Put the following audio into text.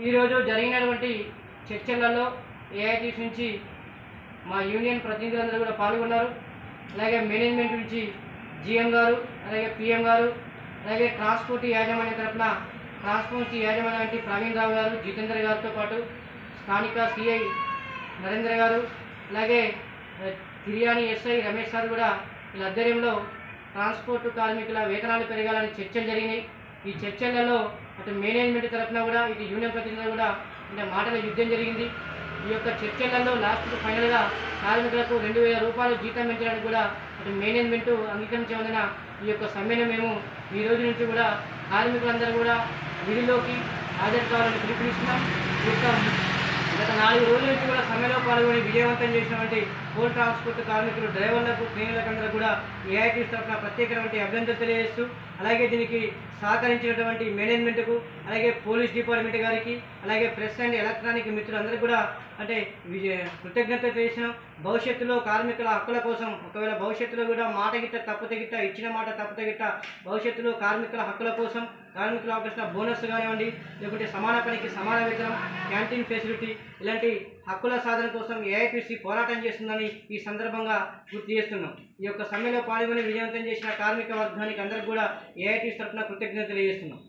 ఈరోజు జరిగినటువంటి చర్చలలో ఏఐటీసీ నుంచి మా యూనియన్ ప్రతినిధులందరూ కూడా పాల్గొన్నారు. అలాగే మేనేజ్మెంట్ నుంచి జీఎం గారు, అలాగే పిఎం గారు, అలాగే ట్రాన్స్పోర్ట్ యాజమాన్యం తరఫున ట్రాన్స్పోర్ట్ యాజమాన్యం అంటే ప్రవీణ్ రావు గారు, జితేందర్ గారితో పాటు స్థానిక సిఐ నరేంద్ర గారు, అలాగే తిరియాని ఎస్ఐ రమేష్ గారు కూడా వీళ్ళ ఆధ్వర్యంలో ట్రాన్స్పోర్ట్ కార్మికుల వేతనాలు పెరగాలని చర్చలు జరిగినాయి. ఈ చర్చలలో అటు మేనేజ్మెంట్ తరఫున కూడా ఇటు యూనియన్ ప్రతినిధులు కూడా అంటే మాటల యుద్ధం జరిగింది. ఈ యొక్క చర్చలలో లాస్ట్ ఫైనల్గా కార్మికులకు 2000 రూపాయలు జీతం పెంచడానికి కూడా అటు మేనేజ్మెంట్ అంగీకరించవలన ఈ యొక్క సమ్మెను మేము ఈ రోజు నుంచి కూడా కార్మికులందరూ కూడా విధిలోకి హాజరు కావాలని పిలుపునిస్తున్నాం. ఈ యొక్క గత 4 రోజుల నుంచి కూడా సమ్మెలో పాల్గొని విజయవంతం చేసినటువంటి రోడ్ ట్రాన్స్పోర్ట్ కార్మికులు, డ్రైవర్లకు, ట్రైనర్లకు అందరూ కూడా ఏఐటీసీ తరఫున ప్రత్యేకమైన అభినందనలు తెలియజేస్తూ, అలాగే దీనికి సహకరించినటువంటి మేనేజ్మెంట్కు, అలాగే పోలీస్ డిపార్ట్మెంట్ గారికి, అలాగే ప్రెస్ అండ్ ఎలక్ట్రానిక్ మిత్రులందరికీ కూడా అంటే కృతజ్ఞతలు తెలియజేసినాం. భవిష్యత్తులో కార్మికుల హక్కుల కోసం ఒకవేళ భవిష్యత్తులో కూడా మాట గిట్ట తప్పితే గిట్ట ఇచ్చిన మాట తప్పితే గిట్ట భవిష్యత్తులో కార్మికుల హక్కుల కోసం కార్మికులకు అవకాశం బోనస్ కానివ్వండి, లేకుంటే సమాన పనికి సమాన వేతనం, క్యాంటీన్ ఫెసిలిటీ ఇలాంటి హక్కుల సాధన కోసం ఏఐటీసీ పోరాటం చేస్తుందని ఈ సందర్భంగా గుర్తు చేస్తున్నాం. ఈ యొక్క సమ్మెలో పాల్గొని విజయవంతం చేసిన కార్మిక వర్గానికి అందరికీ కూడా ఏఐటీసీ తరఫున కృతజ్ఞతలు తెలియజేస్తున్నాం.